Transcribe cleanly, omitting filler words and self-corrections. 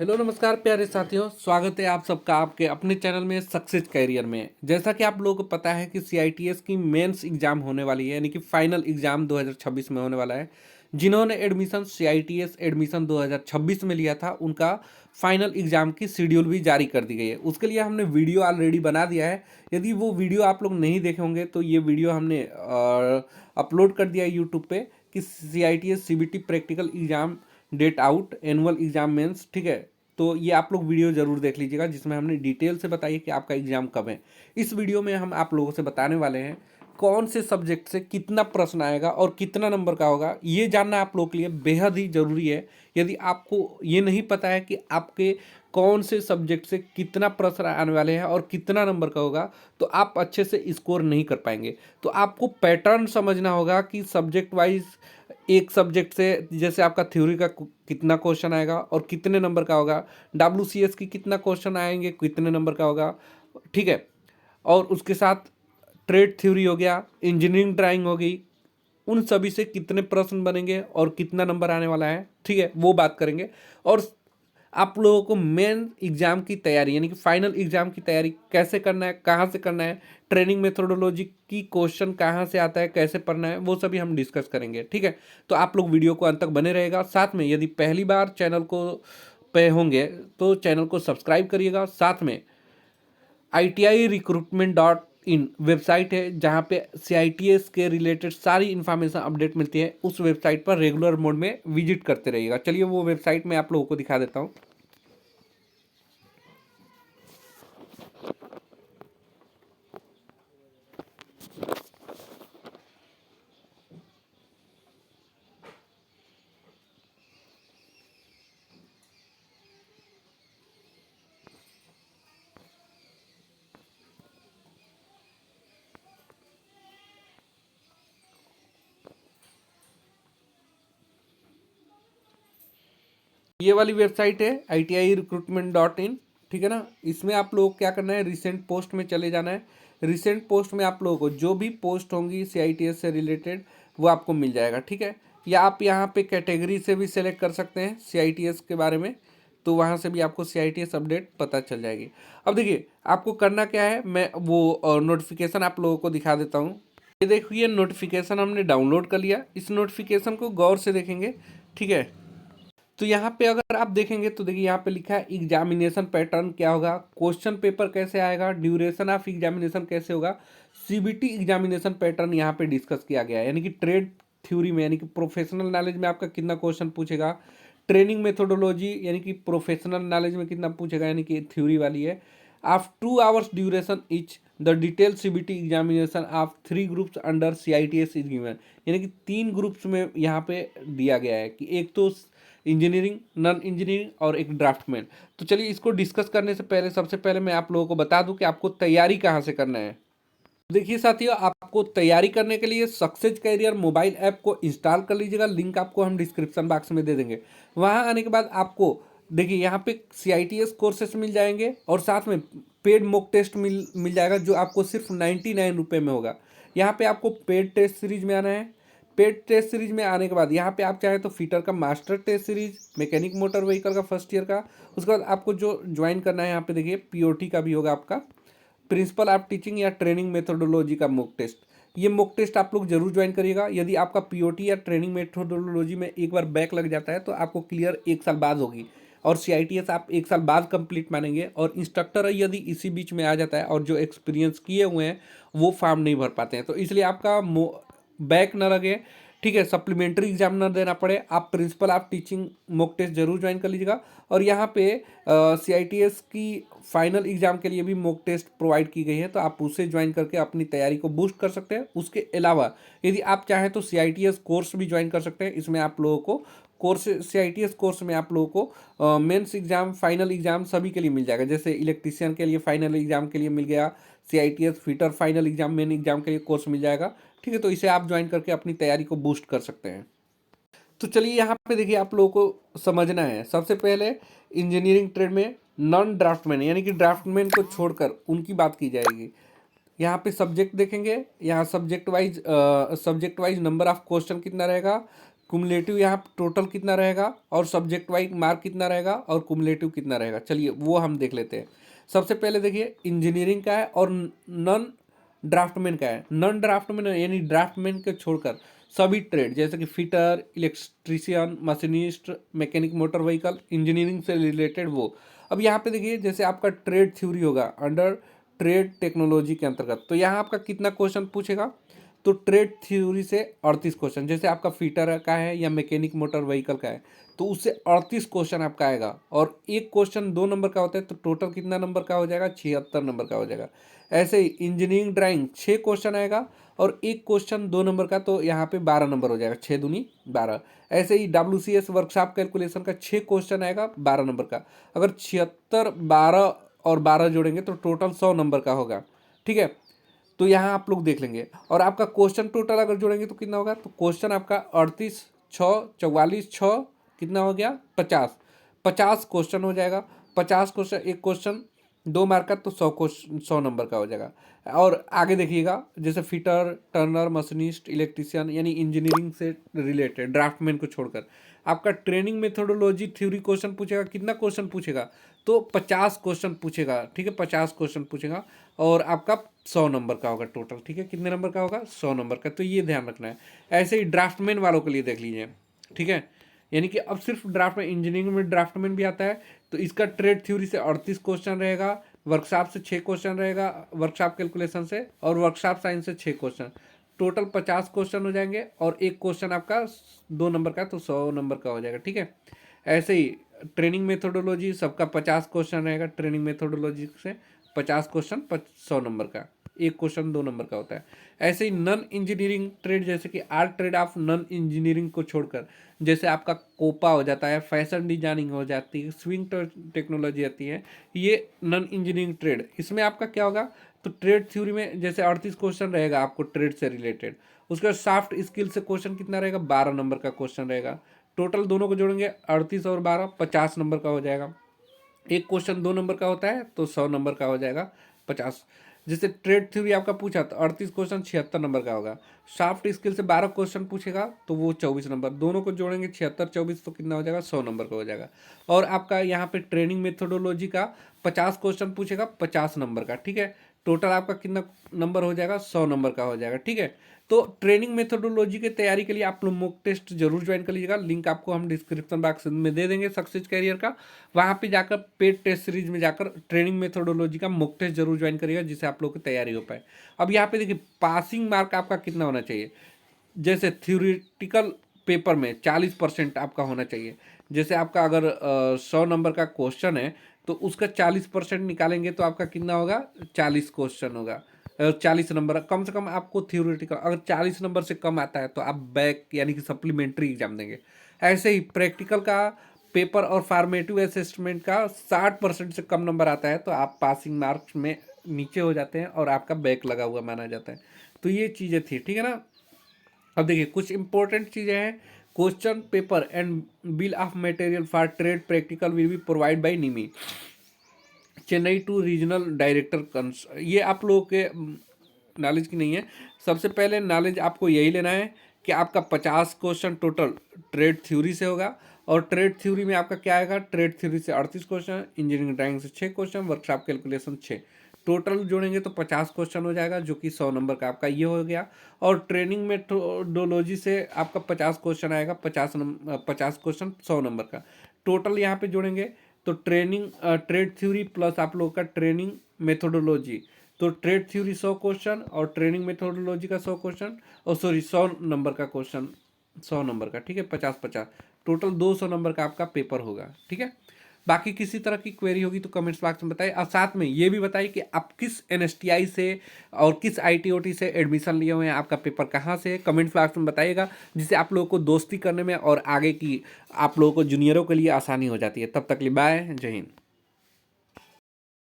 Hello नमस्कार प्यारे साथियों, स्वागत है आप सबका आपके अपने चैनल में सक्सेस कैरियर में। जैसा कि आप लोगों को पता है कि सीआईटीएस की मेंस एग्जाम होने वाली है, यानी कि फाइनल एग्जाम 2026 में होने वाला है। जिन्होंने एडमिशन सीआईटीएस एडमिशन 2026 में लिया था, उनका फाइनल एग्जाम की शेड्यूल भी जारी कर दी गई है। उसके लिए हमने वीडियो ऑलरेडी बना दिया है। यदि वो वीडियो आप लोग नहीं देखे होंगे तो ये वीडियो हमने अपलोड कर दिया है यूट्यूब पे कि CITS CBT practical exam date out annual exam mains, ठीक है। तो ये आप लोग वीडियो जरूर देख लीजिएगा, जिसमें हमने डिटेल से बताई कि आपका एग्जाम कब है। इस वीडियो में हम आप लोगों से बताने वाले हैं कौन से सब्जेक्ट से कितना प्रश्न आएगा और कितना नंबर का होगा। ये जानना आप लोगों के लिए बेहद ही जरूरी है। यदि आपको ये नहीं पता है कि आपके कौन से सब्जेक्ट से कितना प्रश्न आने वाले हैं और कितना नंबर का होगा, तो आप अच्छे से स्कोर नहीं कर पाएंगे। तो आपको पैटर्न समझना होगा कि सब्जेक्ट वाइज एक सब्जेक्ट से जैसे आपका थ्योरी का कितना क्वेश्चन आएगा और कितने नंबर का होगा, डब्ल्यूसीएस की कितना क्वेश्चन आएंगे, कितने नंबर का होगा, ठीक है। और उसके साथ ट्रेड थ्योरी हो गया, इंजीनियरिंग ड्राइंग हो गई, उन सभी से कितने प्रश्न बनेंगे और कितना नंबर आने वाला है, ठीक है, वो बात करेंगे। और आप लोगों को मेन एग्जाम की तैयारी यानी कि फाइनल एग्जाम की तैयारी कैसे करना है, कहाँ से करना है, ट्रेनिंग मेथोडोलॉजी की क्वेश्चन कहाँ से आता है, कैसे पढ़ना है, वो सभी हम डिस्कस करेंगे, ठीक है। तो आप लोग वीडियो को अंत तक बने रहेगा। साथ में यदि पहली बार चैनल को पे होंगे तो चैनल को सब्सक्राइब करिएगा। साथ में ITI recruitment.in वेबसाइट है, जहाँ पे CITS के रिलेटेड सारी इन्फॉर्मेशन अपडेट मिलती है। उस वेबसाइट पर रेगुलर मोड में विजिट करते रहिएगा। चलिए वो वेबसाइट मैं आप लोगों को दिखा देता हूँ। ये वाली वेबसाइट है ITI recruitment.in, ठीक है ना। इसमें आप लोग क्या करना है, रिसेंट पोस्ट में चले जाना है। रिसेंट पोस्ट में आप लोगों को जो भी पोस्ट होंगी CITS से रिलेटेड वो आपको मिल जाएगा, ठीक है। या आप यहाँ पे कैटेगरी से भी सेलेक्ट कर सकते हैं CITS के बारे में, तो वहाँ से भी आपको CITS अपडेट पता चल जाएगी। अब देखिए आपको करना क्या है, मैं वो नोटिफिकेशन आप लोगों को दिखा देता हूँ। ये देखिए नोटिफिकेशन हमने डाउनलोड कर लिया। इस नोटिफिकेशन को गौर से देखेंगे, ठीक है। तो यहाँ पे अगर आप देखेंगे तो देखिए यहाँ पे लिखा है एग्जामिनेशन पैटर्न क्या होगा, क्वेश्चन पेपर कैसे आएगा, ड्यूरेशन ऑफ एग्जामिनेशन कैसे होगा, सीबीटी एग्जामिनेशन पैटर्न यहाँ पे डिस्कस किया गया है। यानी कि ट्रेड थ्योरी में यानी कि प्रोफेशनल नॉलेज में आपका कितना क्वेश्चन पूछेगा, ट्रेनिंग मेथोडोलॉजी यानी कि प्रोफेशनल नॉलेज में कितना पूछेगा, यानी कि थ्योरी वाली है। Of 2 hours duration etch the detail CBT examination of 3 groups under CITS is given. यानी कि 3 ग्रुप्स में यहाँ पे दिया गया है कि एक तो इंजीनियरिंग, नॉन इंजीनियरिंग और एक ड्राफ्टमैन। तो चलिए इसको डिस्कस करने से पहले सबसे पहले मैं आप लोगों को बता दूं कि आपको तैयारी कहाँ से करना है। देखिए साथियों, आपको तैयारी करने के लिए सक्सेस कैरियर मोबाइल ऐप को इंस्टॉल कर लीजिएगा। लिंक आपको हम डिस्क्रिप्शन बॉक्स में दे देंगे। वहाँ आने के बाद आपको देखिए यहाँ पे CITS कोर्सेस मिल जाएंगे और साथ में पेड मॉक टेस्ट मिल जाएगा, जो आपको सिर्फ 99 रुपये में होगा। यहाँ पे आपको पेड टेस्ट सीरीज में आना है। पेड टेस्ट सीरीज में आने के बाद यहाँ पे आप चाहें तो फिटर का master test series, mechanic motor vehicle का फर्स्ट ईयर का, उसके बाद आपको जो ज्वाइन करना है यहाँ पे देखिए POT का भी होगा, आपका प्रिंसिपल ऑफ टीचिंग या ट्रेनिंग मेथोडोलॉजी का मॉक टेस्ट। ये मॉक टेस्ट आप लोग जरूर ज्वाइन करिएगा। यदि आपका POT या ट्रेनिंग मेथोडोलॉजी में एक बार बैक लग जाता है तो आपको क्लियर 1 साल बाद होगी, और CITS आप 1 साल बाद कंप्लीट मानेंगे। और इंस्ट्रक्टर यदि इसी बीच में आ जाता है और जो एक्सपीरियंस किए हुए हैं वो फॉर्म नहीं भर पाते हैं, तो इसलिए आपका बैक ना लगे, ठीक है, सप्लीमेंट्री एग्जाम ना देना पड़े, आप principle of teaching mock test जरूर ज्वाइन कर लीजिएगा। और यहाँ पे CITS की फाइनल एग्जाम के लिए भी मॉक टेस्ट प्रोवाइड की गई है, तो आप उसे ज्वाइन करके अपनी तैयारी को बूस्ट कर सकते हैं। उसके अलावा यदि आप चाहें तो CITS कोर्स भी ज्वाइन कर सकते हैं। इसमें आप लोगों को कोर्स CITS कोर्स में आप लोगों को मेंस एग्जाम, फाइनल एग्जाम सभी के लिए मिल जाएगा। जैसे इलेक्ट्रीशियन के लिए फाइनल एग्जाम के लिए मिल गया, CITS fitter final exam, main exam के लिए कोर्स मिल जाएगा, ठीक है। तो इसे आप ज्वाइन करके अपनी तैयारी को बूस्ट कर सकते हैं। तो चलिए यहाँ पे देखिए आप लोगों को समझना है। सबसे पहले इंजीनियरिंग ट्रेड में नॉन ड्राफ्टमैन यानी कि ड्राफ्टमैन को छोड़कर उनकी बात की जाएगी। यहाँ पे सब्जेक्ट देखेंगे, यहाँ subject wise number of question कितना रहेगा, कुमुलेटिव यहाँ टोटल कितना रहेगा और सब्जेक्ट वाइज मार्क कितना रहेगा और कुमुलेटिव कितना रहेगा, चलिए वो हम देख लेते हैं। सबसे पहले देखिए इंजीनियरिंग का है और नॉन ड्राफ्टमैन का है। नॉन ड्राफ्टमैन यानी ड्राफ्टमैन के छोड़कर सभी ट्रेड जैसे कि fitter, electrician, machinist, mechanic motor vehicle, engineering से रिलेटेड वो। अब यहाँ पे देखिए जैसे आपका ट्रेड थ्योरी होगा अंडर ट्रेड टेक्नोलॉजी के अंतर्गत, तो यहाँ आपका कितना क्वेश्चन पूछेगा, तो ट्रेड थ्योरी से 38 क्वेश्चन। जैसे आपका फिटर का है या मैकेनिक मोटर व्हीकल का है तो उससे 38 क्वेश्चन आपका आएगा, और एक क्वेश्चन 2 नंबर का होता है तो टोटल कितना नंबर का हो जाएगा, 76 नंबर का हो जाएगा। ऐसे ही इंजीनियरिंग ड्राइंग 6 क्वेश्चन आएगा और एक क्वेश्चन 2 नंबर का, तो यहाँ पे 12 नंबर हो जाएगा, 6 दूनी 12। ऐसे ही WCS वर्कशॉप कैलकुलेशन का 6 क्वेश्चन आएगा 12 नंबर का। अगर 76, 12 और 12 जोड़ेंगे तो टोटल 100 नंबर का होगा, ठीक है। तो यहाँ आप लोग देख लेंगे। और आपका क्वेश्चन टोटल अगर जोड़ेंगे तो कितना होगा, तो क्वेश्चन आपका 38, 6, 44, 6 कितना हो गया, 50 क्वेश्चन हो जाएगा। 50 क्वेश्चन, एक क्वेश्चन 2 मार्क का, तो 100 क्वेश्चन 100 नंबर का हो जाएगा। और आगे देखिएगा जैसे फिटर, टर्नर, मशीनिस्ट, इलेक्ट्रीशियन यानी इंजीनियरिंग से रिलेटेड ड्राफ्टमैन को छोड़कर आपका ट्रेनिंग मेथोडोलॉजी थ्योरी क्वेश्चन पूछेगा। कितना क्वेश्चन पूछेगा, तो 50 क्वेश्चन पूछेगा, ठीक है, 50 क्वेश्चन पूछेगा और आपका 100 नंबर का होगा टोटल, ठीक है। कितने नंबर का होगा, 100 नंबर का, तो ये ध्यान रखना है। ऐसे ही ड्राफ्टमैन वालों के लिए देख लीजिए, ठीक है। यानी कि अब सिर्फ ड्राफ्ट में, इंजीनियरिंग में ड्राफ्टमैन भी आता है, तो इसका ट्रेड थ्योरी से 38 क्वेश्चन रहेगा, वर्कशॉप से 6 क्वेश्चन रहेगा, वर्कशॉप कैलकुलेशन से, और वर्कशॉप साइंस से 6 क्वेश्चन, टोटल 50 क्वेश्चन हो जाएंगे। और एक क्वेश्चन आपका 2 नंबर का, तो 100 नंबर का हो जाएगा, ठीक है। ऐसे ही ट्रेनिंग मेथोडोलॉजी सबका 50 क्वेश्चन रहेगा, ट्रेनिंग मेथोडोलॉजी से 50 क्वेश्चन 100 नंबर का, एक क्वेश्चन 2 नंबर का होता है। ऐसे ही नॉन इंजीनियरिंग ट्रेड जैसे कि art trade off non engineering को छोड़कर जैसे आपका कोपा हो जाता है, फैशन डिजाइनिंग हो जाती है, स्विंग टेक्नोलॉजी आती है, ये नॉन इंजीनियरिंग ट्रेड। इसमें आपका क्या होगा, तो ट्रेड थ्योरी में जैसे 38 क्वेश्चन रहेगा आपको ट्रेड से रिलेटेड। उसके बाद सॉफ्ट स्किल से क्वेश्चन कितना रहेगा, 12 नंबर का क्वेश्चन रहेगा। टोटल दोनों को जोड़ेंगे 38 और 12, 50 नंबर का हो जाएगा। एक क्वेश्चन 2 नंबर का होता है तो 100 नंबर का हो जाएगा, 50। जैसे ट्रेड थ्योरी आपका पूछा तो 38 क्वेश्चन 76 नंबर का होगा। सॉफ्ट स्किल से 12 क्वेश्चन पूछेगा तो वो 24 नंबर, दोनों को जोड़ेंगे 76, 24 तो कितना हो जाएगा, 100 नंबर का हो जाएगा। और आपका यहाँ पे ट्रेनिंग मेथोडोलॉजी का 50 क्वेश्चन पूछेगा, 50 नंबर का, ठीक है। टोटल आपका कितना नंबर हो जाएगा, 100 नंबर का हो जाएगा, ठीक है। तो ट्रेनिंग मेथोडोलॉजी की तैयारी के लिए आप लोग मॉक टेस्ट जरूर ज्वाइन कर लीजिएगा, लिंक आपको हम डिस्क्रिप्शन बॉक्स में दे देंगे सक्सेस कैरियर का। वहाँ पे जाकर पेड टेस्ट सीरीज में जाकर ट्रेनिंग मेथोडोलॉजी का मॉक टेस्ट जरूर ज्वाइन करिएगा, जिससे आप लोग की तैयारी हो पाए। अब यहाँ पे देखिए पासिंग मार्क आपका कितना होना चाहिए, जैसे थ्योरेटिकल पेपर में 40% आपका होना चाहिए। जैसे आपका अगर 100 नंबर का क्वेश्चन है तो उसका 40% निकालेंगे तो आपका कितना होगा, 40 क्वेश्चन होगा, 40 नंबर कम से कम आपको थ्योरेटिकल। अगर 40 नंबर से कम आता है तो आप बैक यानी कि सप्लीमेंट्री एग्जाम देंगे। ऐसे ही प्रैक्टिकल का पेपर और फॉर्मेटिव असेसमेंट का 60% से कम नंबर आता है तो आप पासिंग मार्क्स में नीचे हो जाते हैं और आपका बैक लगा हुआ माना जाता है। तो ये चीज़ें थी, ठीक है ना। अब देखिए कुछ इंपॉर्टेंट चीज़ें हैं। Question paper and bill of material for trade practical will be provide by NIMI, Chennai to regional director. ये आप लोगों के नॉलेज की नहीं है। सबसे पहले नॉलेज आपको यही लेना है कि आपका 50 क्वेश्चन टोटल ट्रेड थ्योरी से होगा, और ट्रेड थ्योरी में आपका क्या आएगा, ट्रेड थ्योरी से 38 क्वेश्चन, इंजीनियरिंग ड्राइंग से 6 क्वेश्चन, वर्कशॉप कैलकुलेशन 6, टोटल जोड़ेंगे तो 50 क्वेश्चन हो जाएगा, जो कि 100 नंबर का आपका ये हो गया। और ट्रेनिंग मेथोडोलॉजी से आपका 50 क्वेश्चन आएगा, 50 क्वेश्चन 100 नंबर का। टोटल यहाँ पे जोड़ेंगे तो ट्रेड थ्योरी प्लस आप लोगों का ट्रेनिंग मेथोडोलॉजी, तो ट्रेड थ्योरी 100 क्वेश्चन और ट्रेनिंग मेथोडोलॉजी का 100 क्वेश्चन, और सॉरी 100 नंबर का क्वेश्चन, 100 नंबर का, ठीक है, 50-50, टोटल 200 नंबर का आपका पेपर होगा, ठीक है। बाकी किसी तरह की क्वेरी होगी तो कमेंट्स बॉक्स में बताइए, और साथ में ये भी बताइए कि आप किस NSTI से और किस ITOT से एडमिशन लिए हुए हैं, आपका पेपर कहाँ से है, कमेंट्स बॉक्स में बताइएगा, जिससे आप लोगों को दोस्ती करने में और आगे की आप लोगों को जूनियरों के लिए आसानी हो जाती है। तब तक लिए बाय, जय हिंद।